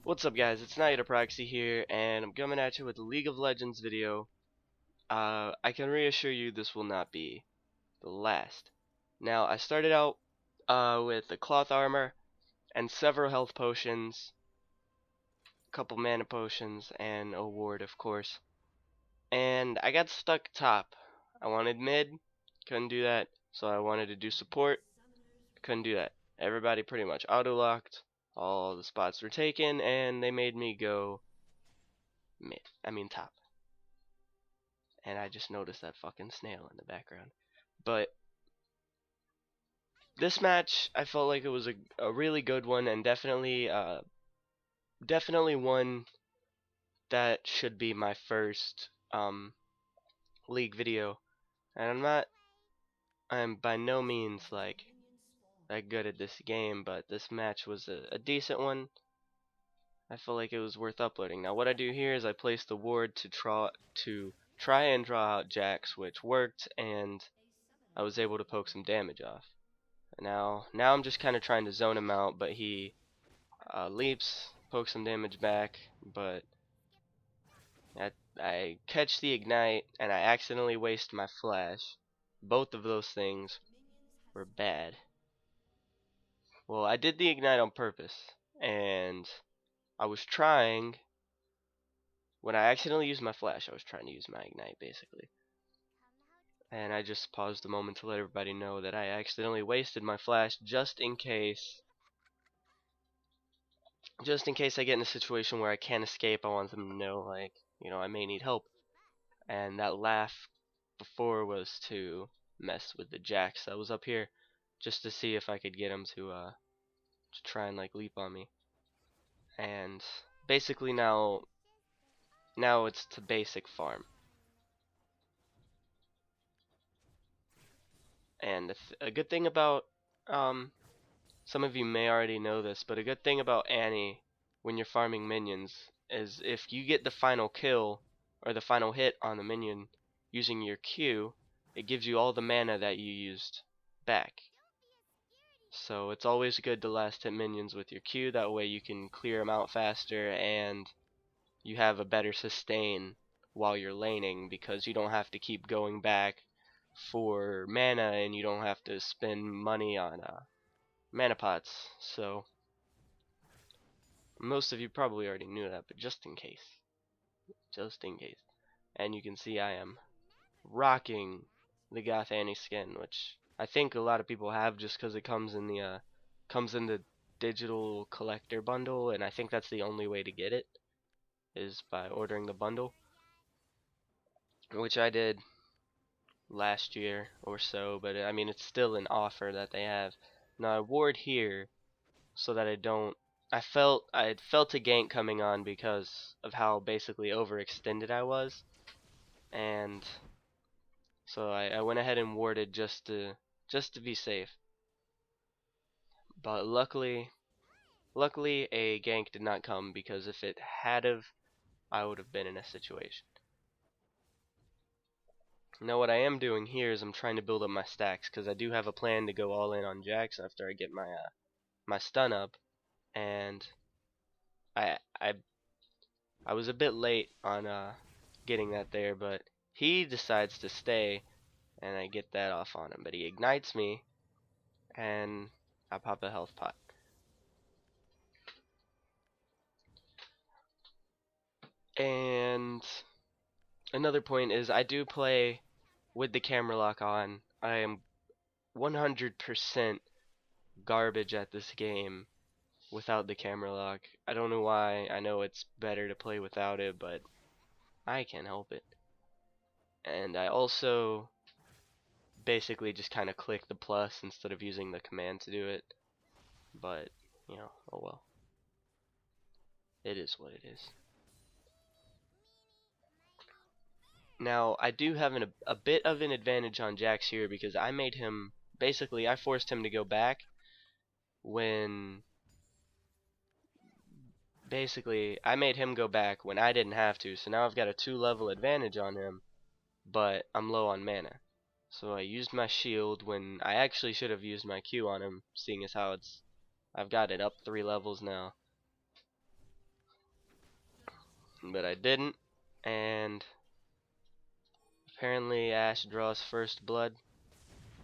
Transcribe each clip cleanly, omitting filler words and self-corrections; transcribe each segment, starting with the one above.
What's up guys, it's NotYetAProxy here, and I'm coming at you with a League of Legends video. I can reassure you this will not be the last. Now, I started out with a cloth armor and several health potions, a couple mana potions, and a ward of course. And I got stuck top. I wanted mid, couldn't do that, so I wanted to do support, couldn't do that. Everybody pretty much auto-locked, all the spots were taken, and they made me go top. And I just noticed that fucking snail in the background. But this match, I felt like it was a really good one, and definitely one that should be my first league video. And I'm by no means like that good at this game, but this match was a decent one. I feel like it was worth uploading. Now what I do here is I place the ward to try and draw out Jax, which worked, and I was able to poke some damage off. Now I'm just kind of trying to zone him out, but he leaps, pokes some damage back, but I catch the ignite, and I accidentally waste my flash. Both of those things were bad. Well, I did the ignite on purpose, and I was trying, when I accidentally used my flash, I was trying to use my ignite, basically. And I just paused a moment to let everybody know that I accidentally wasted my flash just in case I get in a situation where I can't escape. I want them to know, like, I may need help. And that laugh before was to mess with the Jax that was up here, just to see if I could get him to try and like leap on me. And basically now it's to basic farm. And a good thing about some of you may already know this, but a good thing about Annie when you're farming minions is if you get the final kill or the final hit on the minion using your Q, it gives you all the mana that you used back. So it's always good to last hit minions with your Q, that way you can clear them out faster and you have a better sustain while you're laning, because you don't have to keep going back for mana and you don't have to spend money on mana pots. So most of you probably already knew that, but just in case. And you can see I am rocking the Goth Annie skin, which I think a lot of people have just because it comes in the digital collector bundle, and I think that's the only way to get it is by ordering the bundle, which I did last year or so. But I mean, it's still an offer that they have. Now I ward here so that I had felt a gank coming on because of how basically overextended I was, and so I went ahead and warded just to be safe. But luckily a gank did not come, because if it had have, I would have been in a situation. Now what I am doing here is I'm trying to build up my stacks, because I do have a plan to go all in on Jax after I get my stun up, and I I I was a bit late on getting that there, but he decides to stay, and I get that off on him. But he ignites me, and I pop a health pot. And another point is I do play with the camera lock on. I am 100% garbage at this game without the camera lock. I don't know why. I know it's better to play without it, but I can't help it. And I also basically just kind of click the plus instead of using the command to do it. But, oh well. It is what it is. Now, I do have a bit of an advantage on Jax here, because I made him, basically, I forced him to go back when, basically, I made him go back when I didn't have to, so now I've got a 2-level advantage on him, but I'm low on mana. So I used my shield when I actually should have used my Q on him, seeing as how I've got it up 3 levels now. but I didn't. And apparently Ash draws first blood,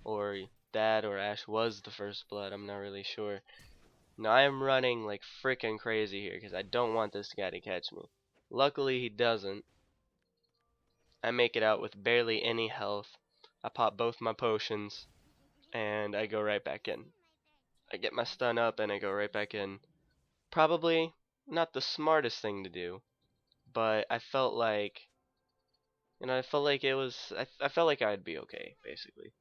or Dad or Ash was the first blood. I'm not really sure. Now I am running like freaking crazy here because I don't want this guy to catch me. Luckily he doesn't. I make it out with barely any health. I pop both my potions and I go right back in. I get my stun up and I go right back in. Probably not the smartest thing to do, but I felt like, I felt like it was, I felt like I'd be okay, basically.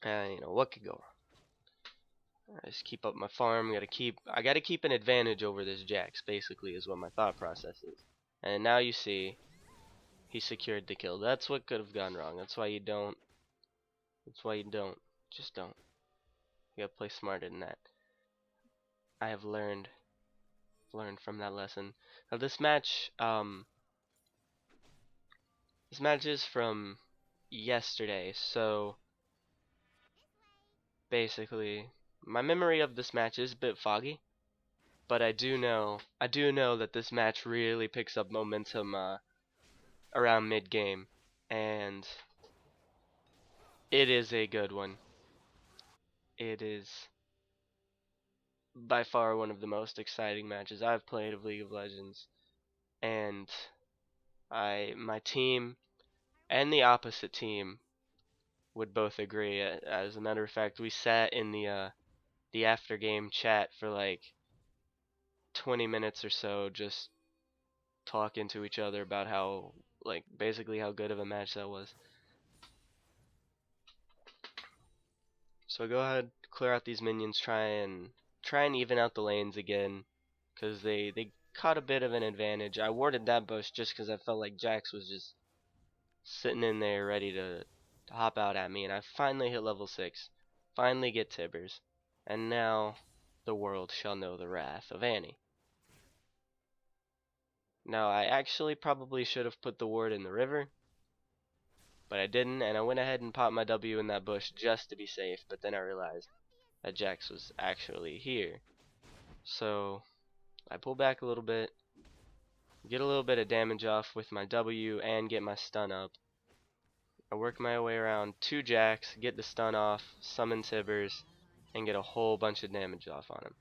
And, what could go wrong? I just keep up my farm. I gotta keep an advantage over this Jax, basically, is what my thought process is. And now you see, he secured the kill. That's what could have gone wrong. That's why you don't. Just don't. You gotta play smarter than that. I have learned from that lesson. Now this match is from yesterday, so basically my memory of this match is a bit foggy, but I do know that this match really picks up momentum around mid game, and it is a good one. It is by far one of the most exciting matches I've played of League of Legends, and my team and the opposite team would both agree. As a matter of fact, we sat in the after game chat for like 20 minutes or so, just talking to each other about how, like, basically how good of a match that was. So go ahead, clear out these minions, try and even out the lanes again, because they caught a bit of an advantage. I warded that bush just because I felt like Jax was just sitting in there ready to hop out at me, and I finally hit level 6, finally get Tibbers, and now the world shall know the wrath of Annie. Now I actually probably should have put the ward in the river, but I didn't, and I went ahead and popped my W in that bush just to be safe, but then I realized that Jax was actually here. So I pull back a little bit, get a little bit of damage off with my W, and get my stun up. I work my way around 2 Jax, get the stun off, summon Tibbers, and get a whole bunch of damage off on him.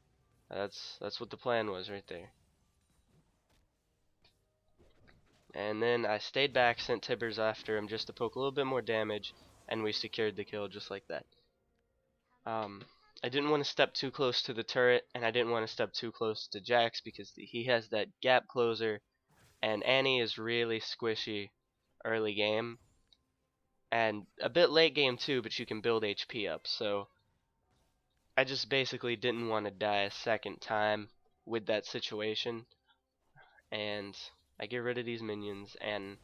That's what the plan was right there. And then I stayed back, sent Tibbers after him just to poke a little bit more damage, and we secured the kill just like that. I didn't want to step too close to the turret, and I didn't want to step too close to Jax because he has that gap closer, and Annie is really squishy early game, and a bit late game too, but you can build HP up, so I just basically didn't want to die a second time with that situation, and I get rid of these minions, and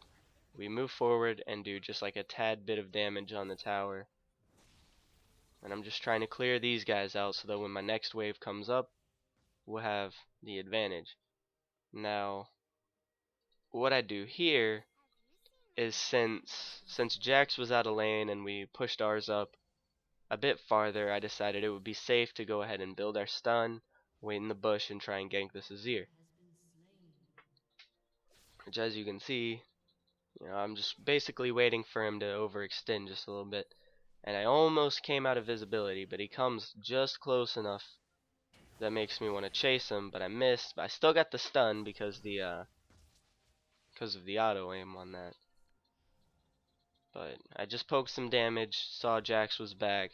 we move forward and do just like a tad bit of damage on the tower. And I'm just trying to clear these guys out so that when my next wave comes up, we'll have the advantage. Now, what I do here is since Jax was out of lane and we pushed ours up a bit farther, I decided it would be safe to go ahead and build our stun, wait in the bush, and try and gank this Azir. Which, as you can see, I'm just basically waiting for him to overextend just a little bit. And I almost came out of visibility, but he comes just close enough that makes me want to chase him, but I missed. But I still got the stun because of the auto aim on that. But I just poked some damage, saw Jax was back,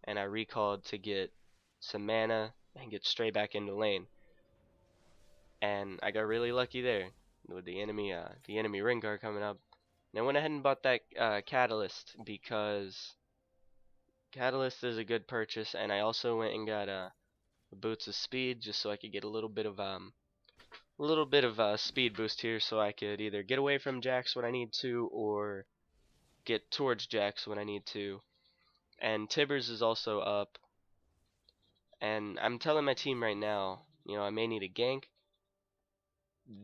and I recalled to get some mana and get straight back into lane. And I got really lucky there with the enemy Rengar coming up. And I went ahead and bought that Catalyst because Catalyst is a good purchase, and I also went and got Boots of Speed just so I could get a little bit of speed boost here, so I could either get away from Jax when I need to or get towards Jax when I need to. And Tibbers is also up, and I'm telling my team right now, I may need a gank.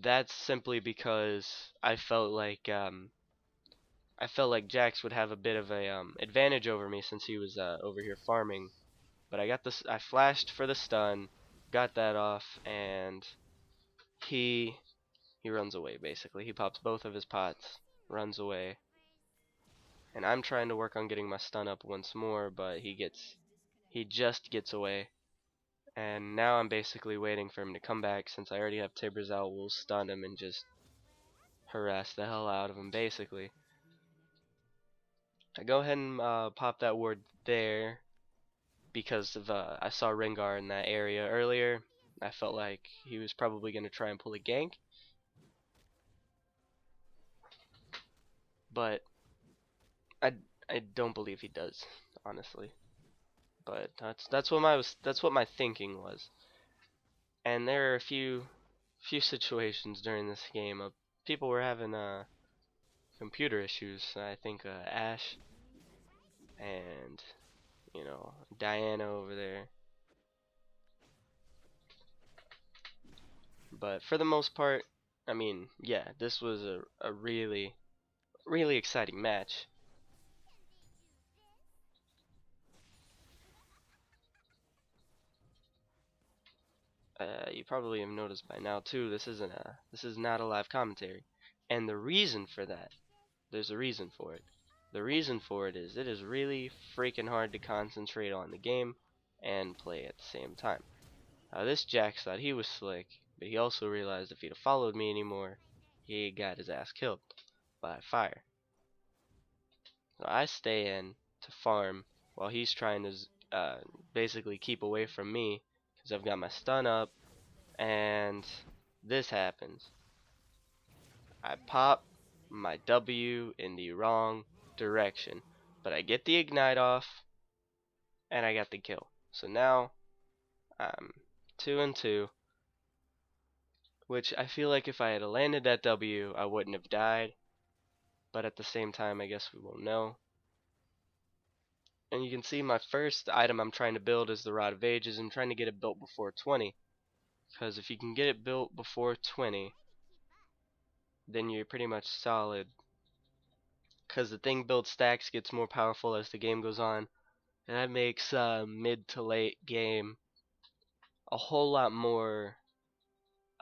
That's simply because I felt like Jax would have a bit of a advantage over me since he was over here farming. But I flashed for the stun, got that off, and he he runs away basically. He pops both of his pots, runs away. And I'm trying to work on getting my stun up once more, but he just gets away. And now I'm basically waiting for him to come back. Since I already have Tibbers out, we'll stun him and just harass the hell out of him basically. I go ahead and pop that ward there because of I saw Rengar in that area earlier. I felt like he was probably going to try and pull a gank, but I I don't believe he does, honestly. But that's what my thinking was. And there are a few situations during this game of people were having computer issues. I think Ash and Diana over there. But for the most part, I mean, yeah, this was a really exciting match. You probably have noticed by now too. This is not a live commentary, and the reason for that, there's a reason for it. The reason for it is really freaking hard to concentrate on the game and play at the same time. This Jax thought he was slick, but he also realized if he'd have followed me anymore, he got his ass killed by fire. So I stay in to farm while he's trying to basically keep away from me because I've got my stun up, and this happens. I pop my W in the wrong direction, but I get the ignite off and I got the kill. So now I'm 2 and 2, which I feel like if I had landed that W, I wouldn't have died. But at the same time, I guess we won't know. And you can see my first item I'm trying to build is the Rod of Ages. I'm trying to get it built before 20. Because if you can get it built before 20, then you're pretty much solid. Because the thing build stacks, gets more powerful as the game goes on. And that makes mid to late game a whole lot more.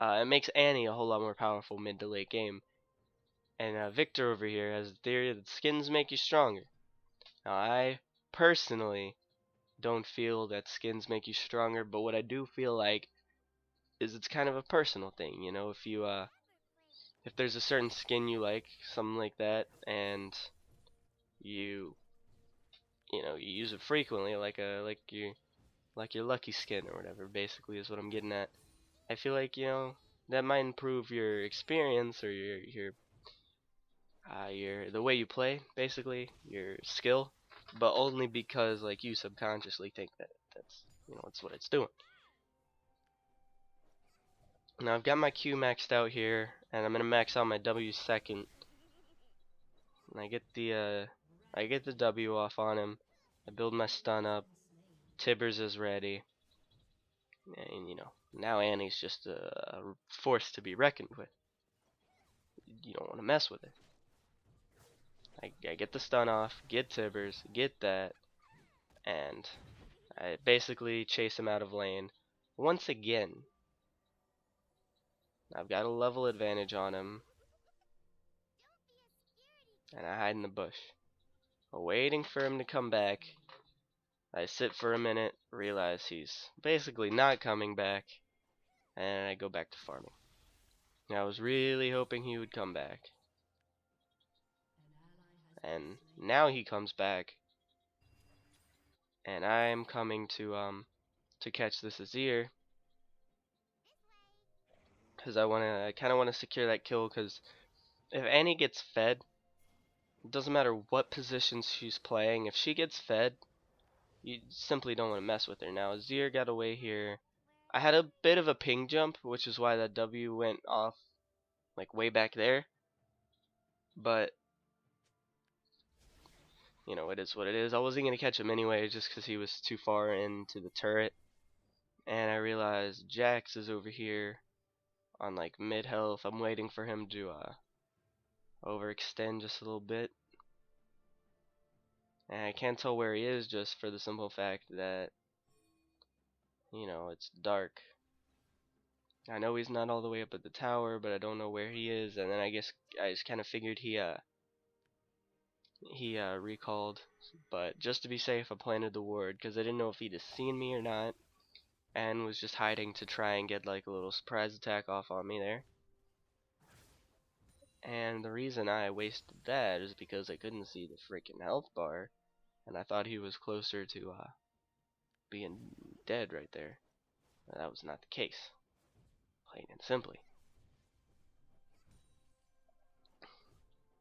It makes Annie a whole lot more powerful mid to late game. And Victor over here has the theory that skins make you stronger. Now I personally don't feel that skins make you stronger, but what I do feel like is it's kind of a personal thing. You know, if there's a certain skin you like, something like that, and you you use it frequently, like your lucky skin or whatever, basically is what I'm getting at. I feel like that might improve your experience or your the way you play, basically your skill, but only because like you subconsciously think that that's what it's doing. Now I've got my Q maxed out here, and I'm gonna max out my W second. And I get the W off on him. I build my stun up. Tibbers is ready, and now Annie's just a force to be reckoned with. You don't want to mess with her. I get the stun off, get Tibbers, get that, and I basically chase him out of lane. Once again, I've got a level advantage on him, and I hide in the bush, waiting for him to come back. I sit for a minute, realize he's basically not coming back, and I go back to farming. I was really hoping he would come back. And now he comes back, and I'm coming to catch this Azir, because I kind of want to secure that kill, because if Annie gets fed, it doesn't matter what position she's playing. If she gets fed, you simply don't want to mess with her. Now Azir got away here. I had a bit of a ping jump, which is why that W went off like way back there. But it is what it is. I wasn't gonna catch him anyway, just because he was too far into the turret. And I realized Jax is over here on like mid health. I'm waiting for him to overextend just a little bit. And I can't tell where he is just for the simple fact that it's dark. I know he's not all the way up at the tower, but I don't know where he is. And then I guess I just kind of figured he recalled. But just to be safe, I planted the ward because I didn't know if he'd have seen me or not, and was just hiding to try and get like a little surprise attack off on me there. And the reason I wasted that is because I couldn't see the freaking health bar, and I thought he was closer to being dead right there. That was not the case, plain and simply.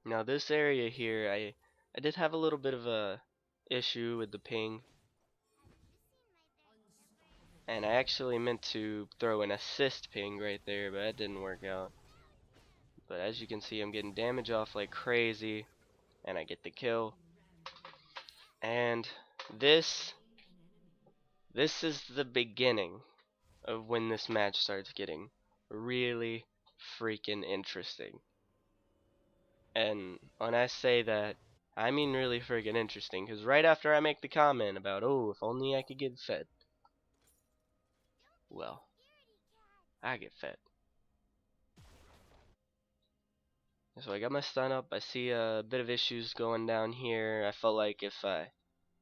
Now this area here, I did have a little bit of a issue with the ping, and I actually meant to throw an assist ping right there, but that didn't work out. But as you can see, I'm getting damage off like crazy, and I get the kill. And this is the beginning of when this match starts getting really freaking interesting. And when I say that, I mean really freaking interesting, because right after I make the comment about, oh, if only I could get fed, well, I get fed. So I got my stun up. I see a bit of issues going down here. I felt like if I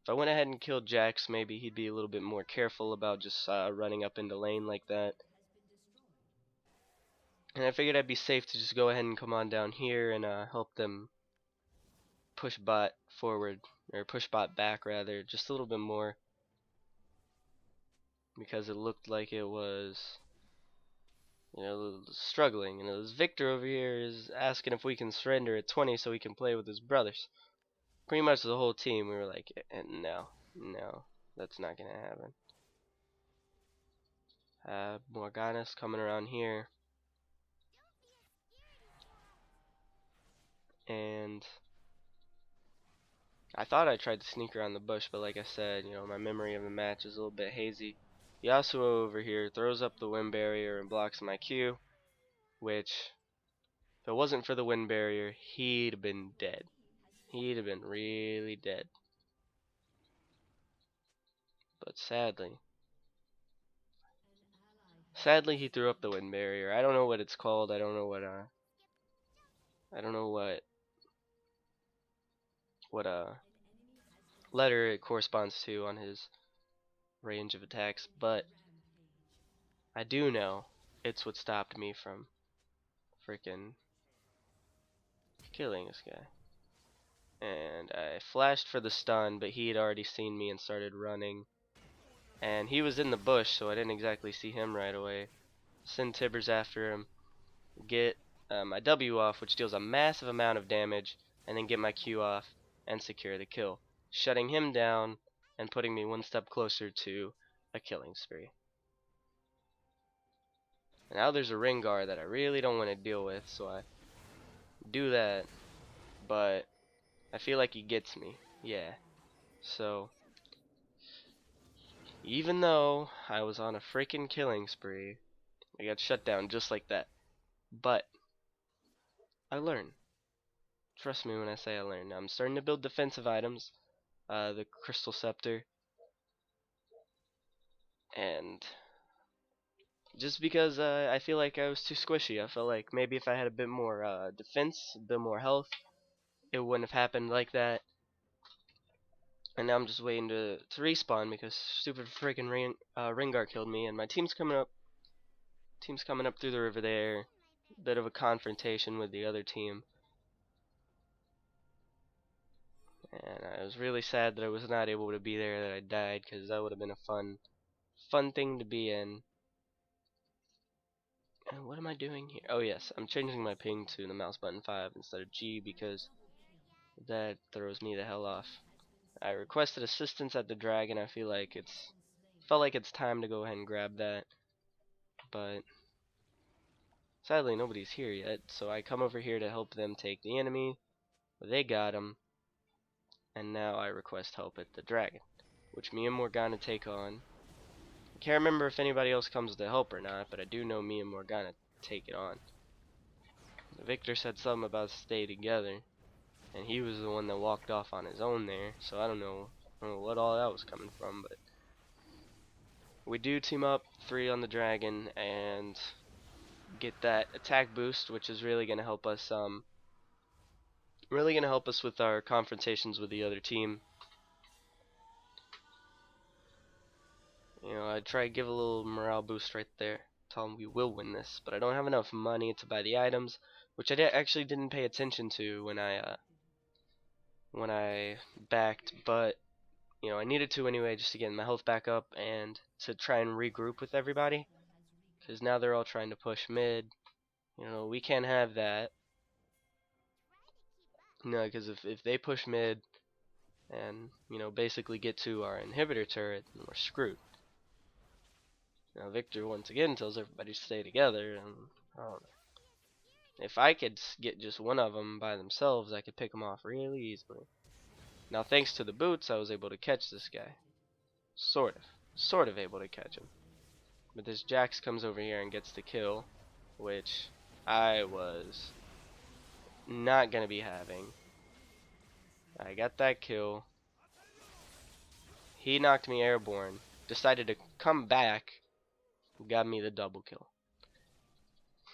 went ahead and killed Jax, maybe he'd be a little bit more careful about just running up into lane like that. And I figured I'd be safe to just go ahead and come on down here and help them push bot forward, or push bot back rather, just a little bit more, because it looked like it was, struggling. This Victor over here is asking if we can surrender at 20 so he can play with his brothers. Pretty much the whole team, we were like, no, that's not gonna happen. Morgana's coming around here, and I thought I tried to sneak around the bush, but like I said, my memory of the match is a little bit hazy. Yasuo over here throws up the wind barrier and blocks my Q, which, if it wasn't for the wind barrier, he'd have been dead. He'd have been really dead. But sadly he threw up the wind barrier. I don't know what it's called. I don't know what letter it corresponds to on his range of attacks, but I do know it's what stopped me from freaking killing this guy. And I flashed for the stun, but he had already seen me and started running. And he was in the bush, so I didn't exactly see him right away. Send Tibbers after him, get my W off, which deals a massive amount of damage, and then get my Q off and secure the kill, shutting him down and putting me one step closer to a killing spree. And now there's a Rengar that I really don't want to deal with, so I do that, but I feel like he gets me. Yeah. So even though I was on a freaking killing spree, I got shut down just like that. But I learned. Trust me when I say I learned. Now I'm starting to build defensive items. The Crystal Scepter. And just because I feel like I was too squishy. I felt like maybe if I had a bit more defense, a bit more health, it wouldn't have happened like that. And now I'm just waiting to respawn because stupid freaking Rengar killed me, and my team's coming up. Team's coming up through the river there. Bit of a confrontation with the other team. And I was really sad that I was not able to be there, that I died, because that would have been a fun thing to be in. And what am I doing here? Oh yes, I'm changing my ping to the mouse button 5 instead of G because that throws me the hell off. I requested assistance at the dragon. I feel like felt like it's time to go ahead and grab that, but sadly nobody's here yet. So I come over here to help them take the enemy. They got him, and now I request help at the dragon, which me and Morgana take on. I can't remember if anybody else comes to help or not, but I do know me and Morgana take it on. Victor said something about stay together, and he was the one that walked off on his own there, so I don't know what all that was coming from, but we do team up 3 on the dragon, and get that attack boost, which is really gonna help us with our confrontations with the other team. You know, I try to give a little morale boost right there. Tell them we will win this, but I don't have enough money to buy the items, which I actually didn't pay attention to when I backed, but you know, I needed to anyway just to get my health back up and to try and regroup with everybody, because now they're all trying to push mid. You know, we can't have that. No, because if they push mid and, you know, basically get to our inhibitor turret, then we're screwed. Now Victor once again tells everybody to stay together, and I don't know. If I could get just one of them by themselves, I could pick them off really easily. Now thanks to the boots, I was able to catch this guy. Sort of able to catch him. But this Jax comes over here and gets the kill, which I was not going to be having. I got that kill. He knocked me airborne, decided to come back, got me the double kill.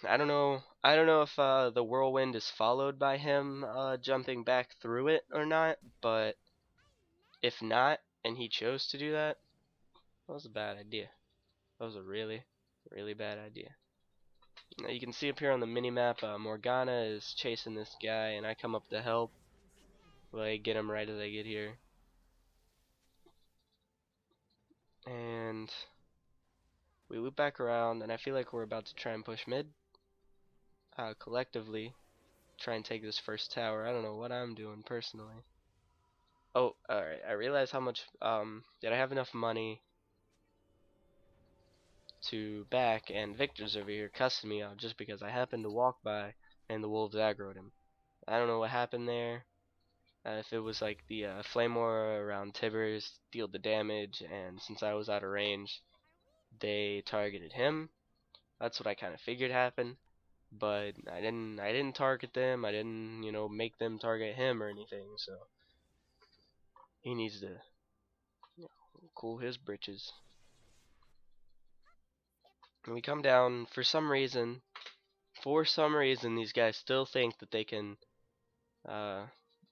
I don't know if the whirlwind is followed by him jumping back through it or not, but if not, and he chose to do that, that was a bad idea. That was a really, really bad idea. Now you can see up here on the minimap, Morgana is chasing this guy, and I come up to help. Well, I get him right as I get here. And we loop back around, and I feel like we're about to try and push mid. Collectively, try and take this first tower. I don't know what I'm doing personally. Oh, alright. I realized how much, did I have enough money to back, and Victor's over here cussing me out just because I happened to walk by and the wolves aggroed him. I don't know what happened there. If it was like the flame aura around Tibbers dealt the damage, and since I was out of range, they targeted him. That's what I kind of figured happened. But I didn't target them. I didn't, you know, make them target him or anything. So he needs to, you know, cool his britches. And we come down for some reason. For some reason, these guys still think that they can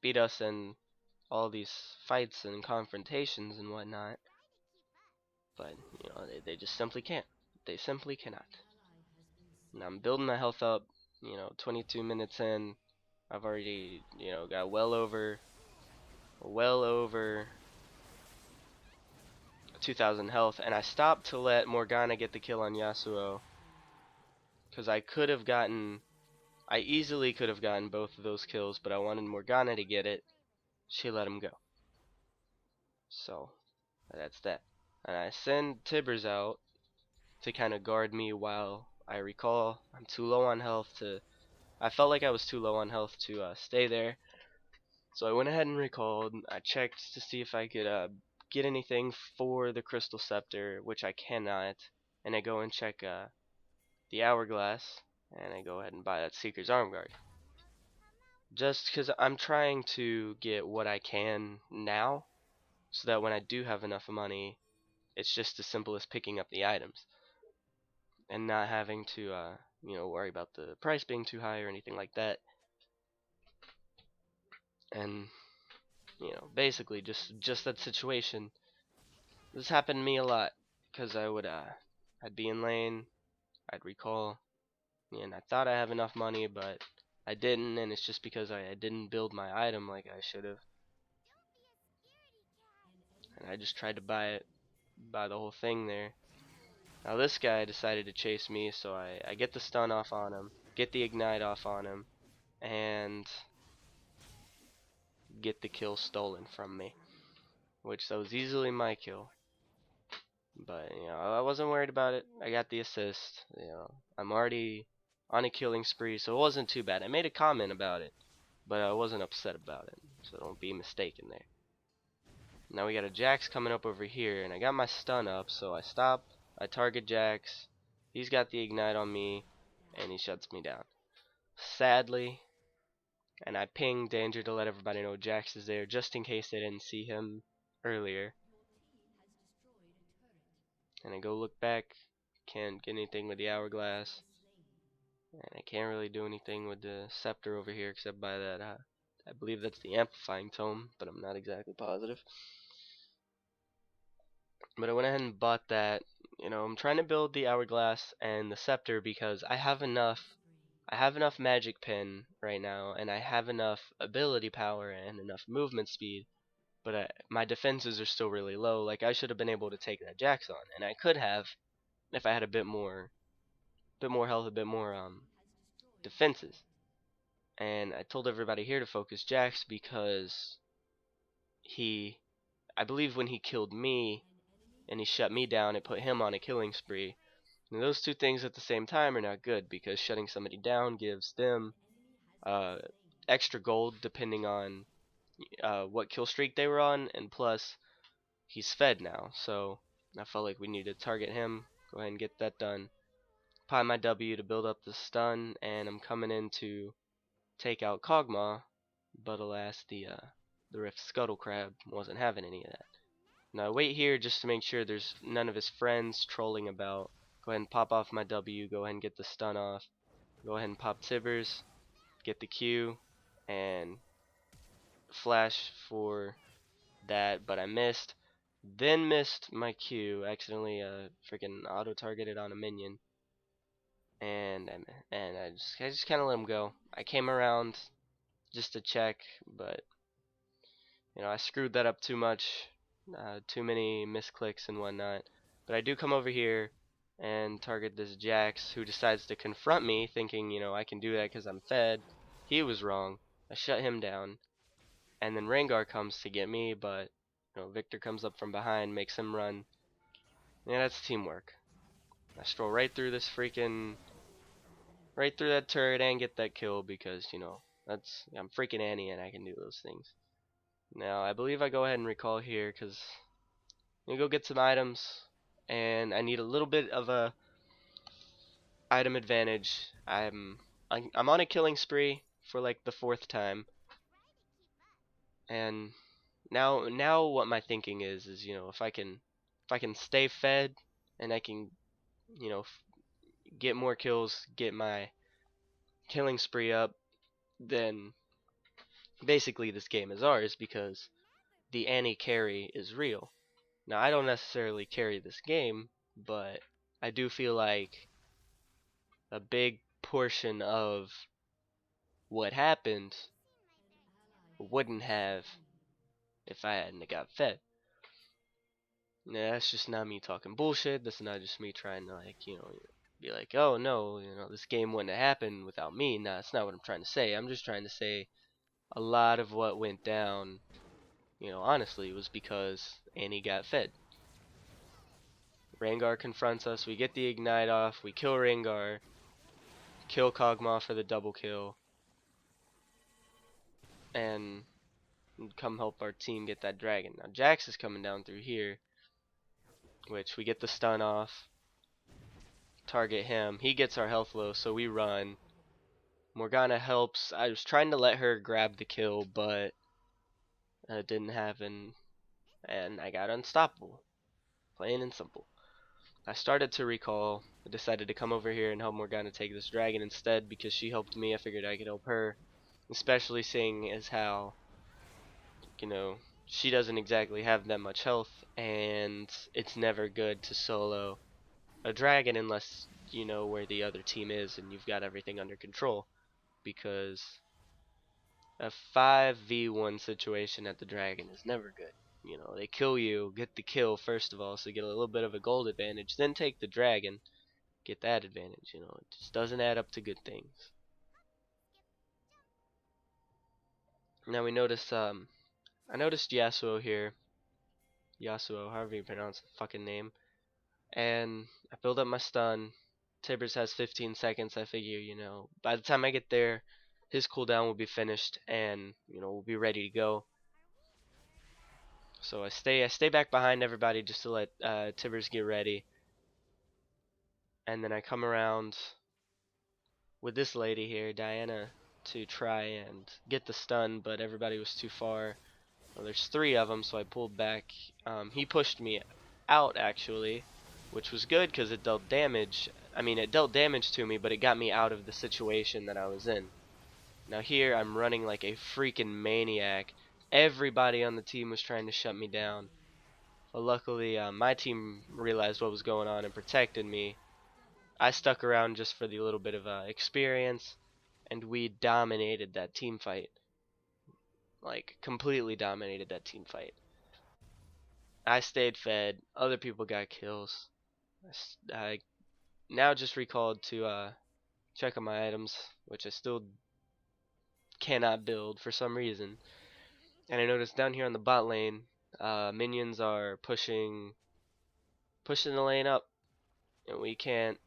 beat us in all these fights and confrontations and whatnot. But you know, they just simply can't. They simply cannot. And I'm building my health up. You know, 22 minutes in, I've already, you know, got well over 2,000 health, and I stopped to let Morgana get the kill on Yasuo, because I easily could have gotten both of those kills, but I wanted Morgana to get it. She let him go. So that's that. And I send Tibbers out to kind of guard me while I recall. I'm too low on health to. I felt like I was too low on health to stay there. So I went ahead and recalled. I checked to see if I could get anything for the Crystal Scepter, which I cannot. And I go and check the Hourglass, and I go ahead and buy that Seeker's Arm Guard. Just because I'm trying to get what I can now, so that when I do have enough money, it's just as simple as picking up the items. And not having to, you know, worry about the price being too high or anything like that. And you know, basically just that situation. This happened to me a lot, because I'd be in lane, I'd recall, and I thought I have enough money, but I didn't, and it's just because I didn't build my item like I should have. And I just tried to buy the whole thing there. Now this guy decided to chase me, so I get the stun off on him, get the ignite off on him, and get the kill stolen from me, which that was easily my kill. But you know, I wasn't worried about it. I got the assist. You know, I'm already on a killing spree, so it wasn't too bad. I made a comment about it, but I wasn't upset about it, so don't be mistaken there. Now we got a Jax coming up over here, and I got my stun up, so I stop, I target Jax, he's got the ignite on me, and he shuts me down. Sadly, and I ping danger to let everybody know Jax is there, just in case they didn't see him earlier. And I go look back, can't get anything with the Hourglass. And I can't really do anything with the scepter over here except by that, I believe that's the amplifying tome, but I'm not exactly positive. But I went ahead and bought that. You know, I'm trying to build the hourglass and the scepter because I have enough magic pin right now, and I have enough ability power and enough movement speed, but my defenses are still really low. Like, I should have been able to take that Jax on, and I could have if I had a bit more health, a bit more defenses. And I told everybody here to focus Jax because he, I believe when he killed me and he shut me down, it put him on a killing spree. And those two things at the same time are not good because shutting somebody down gives them uh, extra gold depending on what kill streak they were on, and plus he's fed now. So I felt like we needed to target him. Go ahead and get that done. Apply my W to build up the stun, and I'm coming in to take out Kog'Maw, but alas, the Rift Scuttle Crab wasn't having any of that. Now I wait here just to make sure there's none of his friends trolling about. Go ahead and pop off my W, go ahead and get the stun off. Go ahead and pop Tibbers, get the Q, and flash for that, but I missed. Then missed my Q, accidentally freaking auto-targeted on a minion. And I just kind of let him go. I came around just to check, but you know, I screwed that up too much, too many misclicks and whatnot. But I do come over here and target this Jax, who decides to confront me, thinking, you know, I can do that because I'm fed. He was wrong. I shut him down, and then Rengar comes to get me, but you know, Victor comes up from behind, makes him run. Yeah, that's teamwork. I stroll right through that turret and get that kill because, you know, I'm freaking Annie and I can do those things. Now, I believe I go ahead and recall here because I'm gonna go get some items, and I need a little bit of a item advantage. I'm on a killing spree for like the 4th time, and now what my thinking is you know, if I can stay fed and I can, you know, get more kills, get my killing spree up, then basically this game is ours because the Annie carry is real. Now, I don't necessarily carry this game, but I do feel like a big portion of what happened wouldn't have if I hadn't got fed. Now, that's just not me talking bullshit. That's not just me trying to, like, you know, be like, oh no, you know, this game wouldn't have happened without me. Nah, that's not what I'm trying to say. I'm just trying to say a lot of what went down, you know, honestly, was because Annie got fed. Rengar confronts us, we get the ignite off, we kill Rengar, kill Kog'Maw for the double kill, and come help our team get that dragon. Now Jax is coming down through here, which we get the stun off, target him, he gets our health low, so we run. Morgana helps. I was trying to let her grab the kill, but it didn't happen, and I got unstoppable, plain and simple. I started to recall. I decided to come over here and help Morgana take this dragon instead because she helped me. I figured I could help her, especially seeing as how, you know, she doesn't exactly have that much health, and it's never good to solo a dragon unless you know where the other team is and you've got everything under control, because a 5v1 situation at the dragon is never good. You know, they kill you, get the kill first of all, so you get a little bit of a gold advantage, then take the dragon, get that advantage. You know, it just doesn't add up to good things. Now we notice, I noticed Yasuo here, Yasuo, however you pronounce the fucking name, and I build up my stun. Tibbers has 15 seconds. I figure, you know, by the time I get there, his cooldown will be finished, and you know, we'll be ready to go. So I stay back behind everybody just to let Tibbers get ready, and then I come around with this lady here, Diana, to try and get the stun, but everybody was too far. Well, there's 3 of them, so I pulled back. He pushed me out actually, which was good because it dealt damage. I mean, it dealt damage to me, but it got me out of the situation that I was in. Now here, I'm running like a freaking maniac. Everybody on the team was trying to shut me down. But luckily, my team realized what was going on and protected me. I stuck around just for the little bit of experience, and we dominated that team fight. Like, completely dominated that team fight. I stayed fed. Other people got kills. I now just recalled to check on my items, which I still cannot build for some reason. And I noticed down here on the bot lane, minions are pushing the lane up, and we can't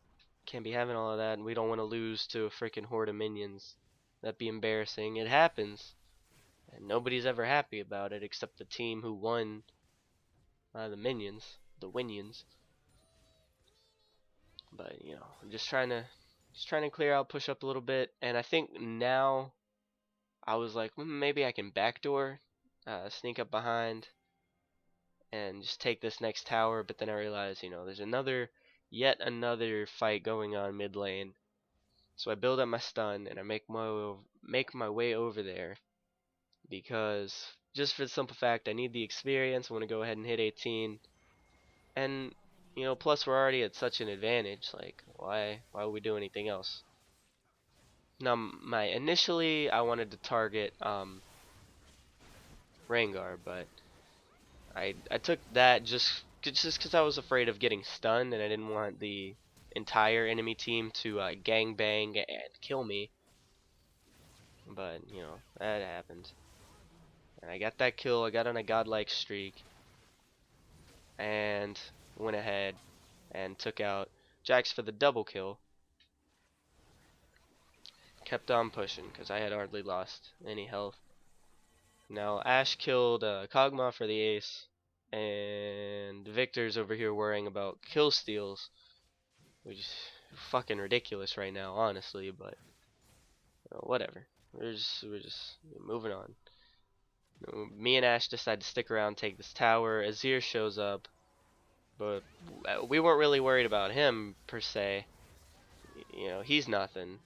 be having all of that, and we don't want to lose to a freaking horde of minions. That'd be embarrassing. It happens, and nobody's ever happy about it except the team who won, the minions, the Winions. But you know, I'm just trying to clear out, push up a little bit, and I think now I was like, maybe I can backdoor, sneak up behind, and just take this next tower. But then I realized, you know, there's yet another fight going on mid lane. So I build up my stun and I make my way over there because just for the simple fact I need the experience. I want to go ahead and hit 18, and you know, plus we're already at such an advantage. Like, why would we do anything else? Now, my initially I wanted to target Rengar, but I took that just because I was afraid of getting stunned and I didn't want the entire enemy team to gang bang and kill me. But you know, that happened, and I got that kill. I got on a godlike streak and went ahead and took out Jax for the double kill. Kept on pushing because I had hardly lost any health. Now Ashe killed Kog'Maw for the ace, and Victor's over here worrying about kill steals, which is fucking ridiculous right now, honestly. But you know, whatever. We're just moving on. You know, me and Ashe decide to stick around, take this tower. Azir shows up, but we weren't really worried about him per se. You know, he's nothing,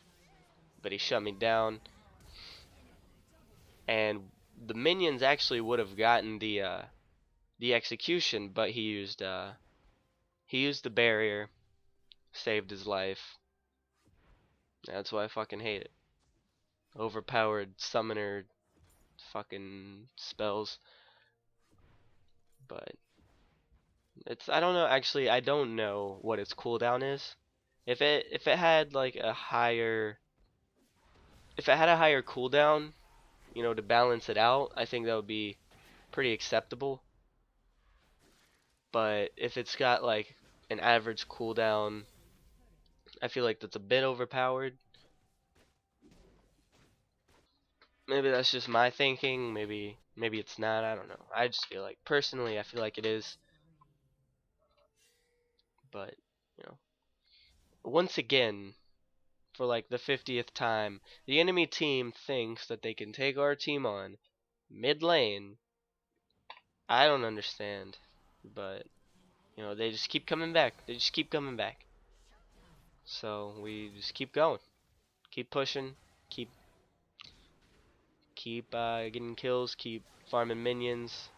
but he shut me down, and the minions actually would have gotten the execution, but he used the barrier, saved his life. That's why I fucking hate it. Overpowered summoner fucking spells. But I don't know, actually I don't know what its cooldown is. If it had like a higher cooldown, you know, to balance it out, I think that would be pretty acceptable. But if it's got like an average cooldown, I feel like that's a bit overpowered. Maybe that's just my thinking. Maybe it's not. I don't know. I just feel like personally, I feel like it is. But you know, once again, for like the 50th time, the enemy team thinks that they can take our team on mid lane. I don't understand, but you know, they just keep coming back. They just keep coming back. So we just keep going, keep pushing, keep getting kills, keep farming minions,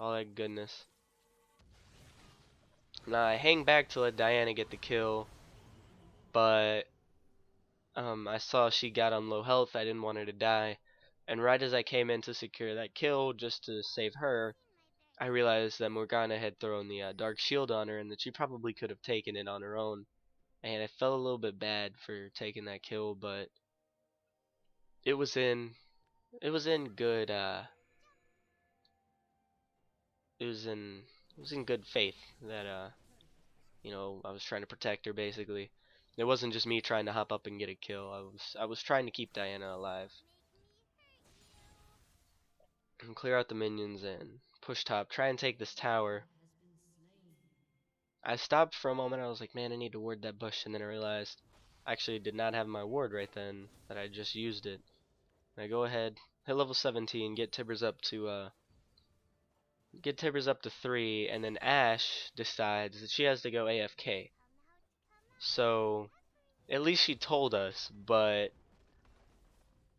all that goodness. Now I hang back to let Diana get the kill, but I saw she got on low health. I didn't want her to die, and right as I came in to secure that kill just to save her, I realized that Morgana had thrown the dark shield on her, and that she probably could have taken it on her own. And I felt a little bit bad for taking that kill, but it was in it was in good it was in good faith that you know, I was trying to protect her basically. It wasn't just me trying to hop up and get a kill. I was trying to keep Diana alive and clear out the minions and push top, try and take this tower. I stopped for a moment. I was like, man, I need to ward that bush, and then I realized I actually did not have my ward right then, that I just used it. And I go ahead, hit level 17, get Tibbers up to 3, and then Ashe decides that she has to go AFK. So at least she told us, but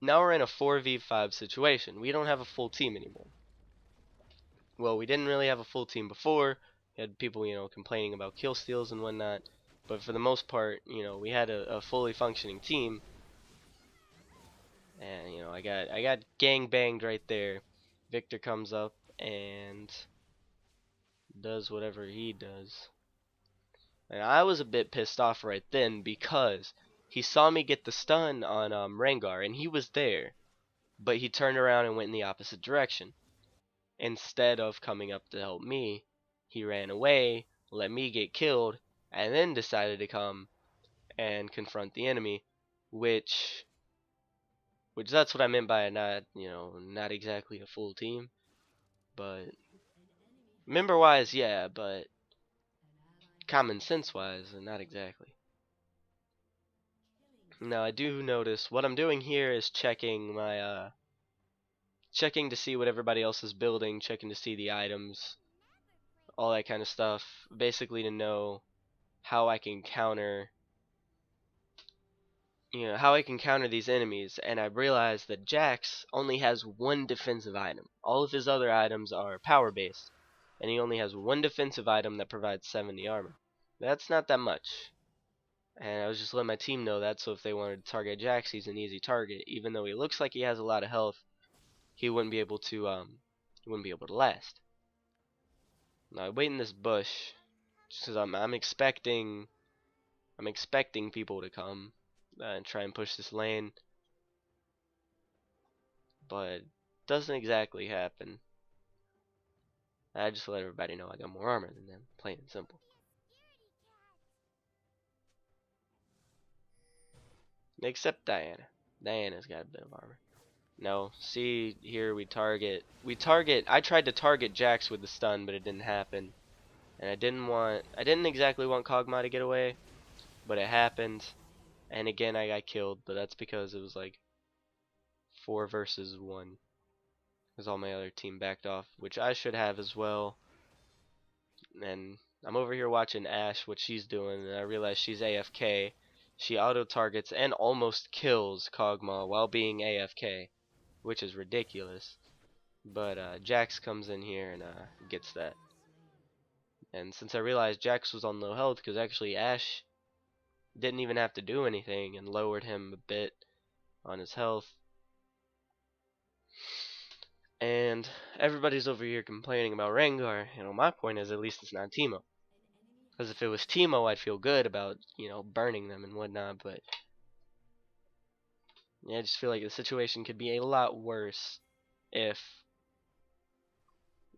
now we're in a 4v5 situation. We don't have a full team anymore. Well, we didn't really have a full team before. We had people, complaining about kill steals and whatnot. But for the most part, we had a fully functioning team. And, I got gang banged right there. Victor comes up and does whatever he does. And I was a bit pissed off right then because he saw me get the stun on Rengar, and he was there. But he turned around and went in the opposite direction. Instead of coming up to help me, he ran away, let me get killed, and then decided to come and confront the enemy, which that's what I meant by not exactly a full team. But member wise, yeah, but common sense wise, not exactly. Now I do notice what I'm doing here is checking my checking to see what everybody else is building, checking to see the items, all that kind of stuff, basically to know how I can counter these enemies. And I realized that Jax only has one defensive item. All of his other items are power based, and he only has one defensive item that provides 70 armor. That's not that much. And I was just letting my team know that, so if they wanted to target Jax, he's an easy target. Even though he looks like he has a lot of health, he wouldn't be able to last. Now I wait in this bush just because I'm expecting people to come and try and push this lane, but doesn't exactly happen. I just let everybody know I got more armor than them, plain and simple. Except Diana. Diana's got a bit of armor. No, see here we target. I tried to target Jax with the stun, but it didn't happen. And I didn't exactly want Kog'Maw to get away, but it happened. And again I got killed, but that's because it was like 4 versus 1. Because all my other team backed off, which I should have as well. And I'm over here watching Ashe, what she's doing, and I realize she's AFK. She auto-targets and almost kills Kog'Maw while being AFK, which is ridiculous. But Jax comes in here and gets that. And since I realized Jax was on low health, because actually Ashe didn't even have to do anything and lowered him a bit on his health. And everybody's over here complaining about Rengar. My point is at least it's not Teemo. Because if it was Teemo, I'd feel good about, burning them and whatnot. But yeah, I just feel like the situation could be a lot worse if,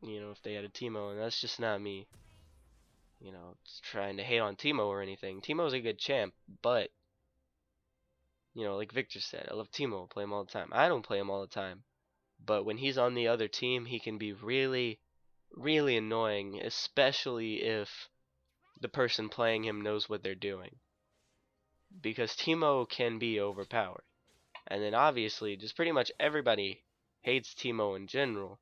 if they had a Teemo. And that's just not me, trying to hate on Teemo or anything. Teemo's a good champ, but, like Victor said, I love Teemo. I play him all the time. I don't play him all the time. But when he's on the other team, he can be really, really annoying, especially if the person playing him knows what they're doing. Because Teemo can be overpowered. And then obviously, just pretty much everybody hates Teemo in general.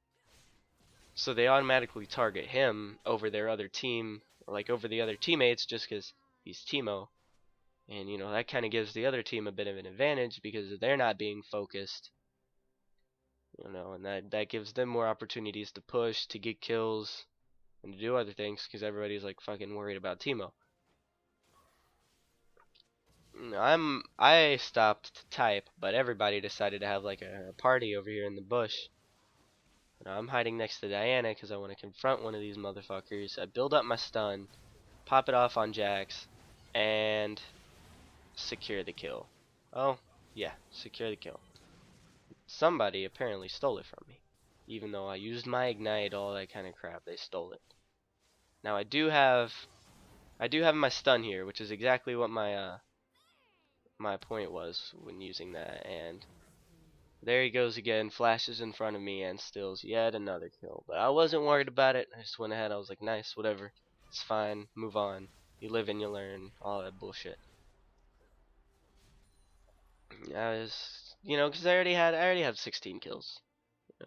So they automatically target him over their other team, or like over the other teammates, just because he's Teemo. And, that kind of gives the other team a bit of an advantage because they're not being focused. And that gives them more opportunities to push, to get kills, and to do other things because everybody's like fucking worried about Teemo. I stopped to type, but everybody decided to have like a party over here in the bush. I'm hiding next to Diana because I want to confront one of these motherfuckers. I build up my stun, pop it off on Jax, and secure the kill. Oh, yeah, secure the kill. Somebody apparently stole it from me. Even though I used my ignite, all that kind of crap, they stole it. Now I do have my stun here, which is exactly what my point was when using that. And there he goes again, flashes in front of me and steals yet another kill. But I wasn't worried about it. I just went ahead. I was like, nice, whatever, it's fine, move on. You live and you learn, all that bullshit. I was, because I already have 16 kills.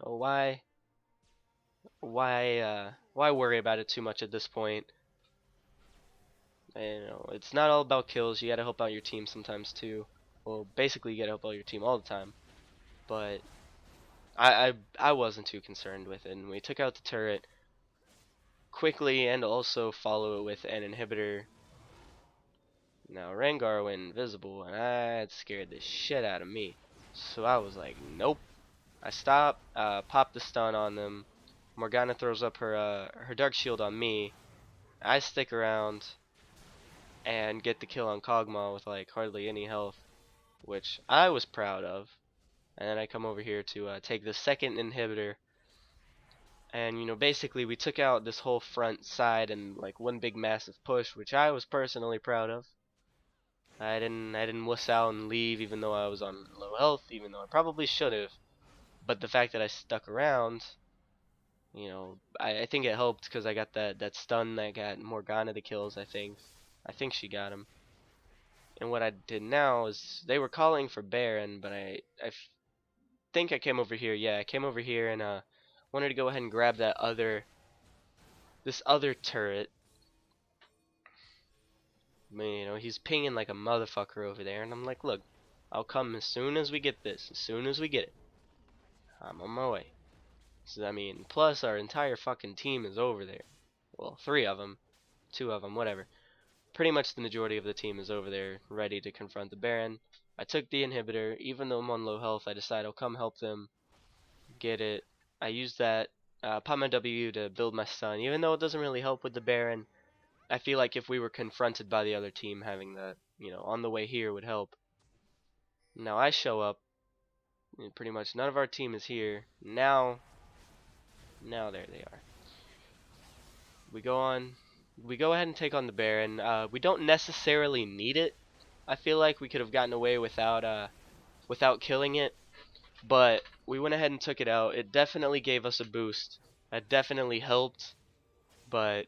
Why worry about it too much at this point? You know, it's not all about kills. You gotta help out your team sometimes too. Well, basically you gotta help out your team all the time. But I wasn't too concerned with it. And we took out the turret quickly and also follow it with an inhibitor. Now Rengar went invisible and that scared the shit out of me. So I was like, nope. I stop, pop the stun on them. Morgana throws up her dark shield on me. I stick around and get the kill on Kog'Maw with like hardly any health, which I was proud of. And then I come over here to take the second inhibitor, and you know, basically we took out this whole front side in like one big massive push, which I was personally proud of. I didn't wuss out and leave even though I was on low health, even though I probably should have. But the fact that I stuck around, you know, I think it helped because I got that stun that got Morgana the kills. I think she got him. And what I did now is they were calling for Baron, but I think I came over here. Yeah, I came over here and wanted to go ahead and grab this other turret. I mean, you know, he's pinging like a motherfucker over there, and I'm like, look, I'll come as soon as we get this. As soon as we get it, I'm on my way. So I mean, plus our entire fucking team is over there. Well, 3 of them, 2 of them, whatever. Pretty much the majority of the team is over there, ready to confront the Baron. I took the inhibitor, even though I'm on low health. I decided I'll come help them get it. I used that pop my W to build my stun, even though it doesn't really help with the Baron. I feel like if we were confronted by the other team, having that, you know, on the way here would help. Now I show up, and pretty much none of our team is here. Now there they are. We go ahead and take on the Baron. We don't necessarily need it. I feel like we could have gotten away without killing it, but we went ahead and took it out. It definitely gave us a boost. That definitely helped, but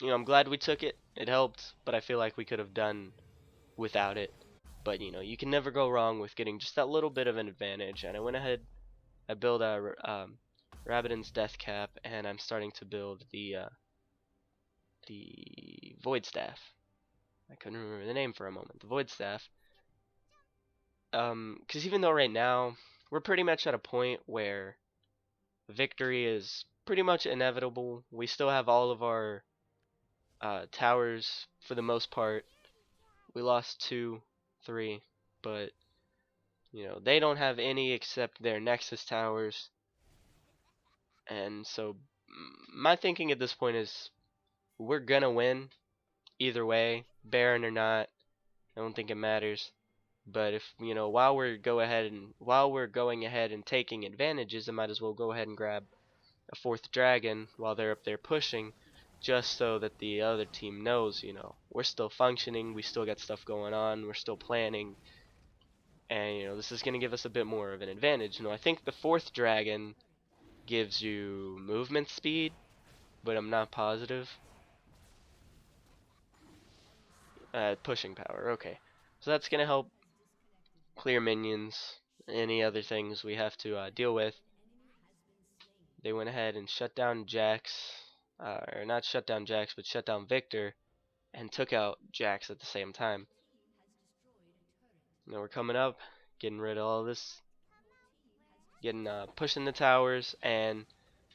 you know, I'm glad we took it. It helped, but I feel like we could have done without it. But you know, you can never go wrong with getting just that little bit of an advantage. And I went ahead, I built a Rabbidan's Death Cap, and I'm starting to build the Void Staff. I couldn't remember the name for a moment. The Void Staff. Because even though right now we're pretty much at a point where victory is pretty much inevitable, we still have all of our towers for the most part. We lost 2, 3, but you know, they don't have any except their Nexus towers. And so my thinking at this point is we're gonna win either way, Baron or not. I don't think it matters. But if you know, while we're going ahead and taking advantages, I might as well go ahead and grab a 4th dragon while they're up there pushing, just so that the other team knows, you know, we're still functioning, we still got stuff going on, we're still planning, and you know, this is gonna give us a bit more of an advantage. You know, I think the 4th dragon gives you movement speed, but I'm not positive. Pushing power, okay. So that's gonna help clear minions, any other things we have to deal with. They went ahead and shut down Jax, or not shut down Jax, but shut down Victor, and took out Jax at the same time. Now we're coming up, getting rid of all this, pushing the towers and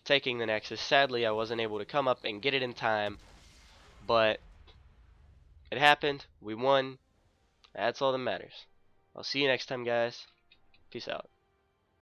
taking the Nexus. Sadly, I wasn't able to come up and get it in time, but it happened. We won. That's all that matters. I'll see you next time, guys. Peace out.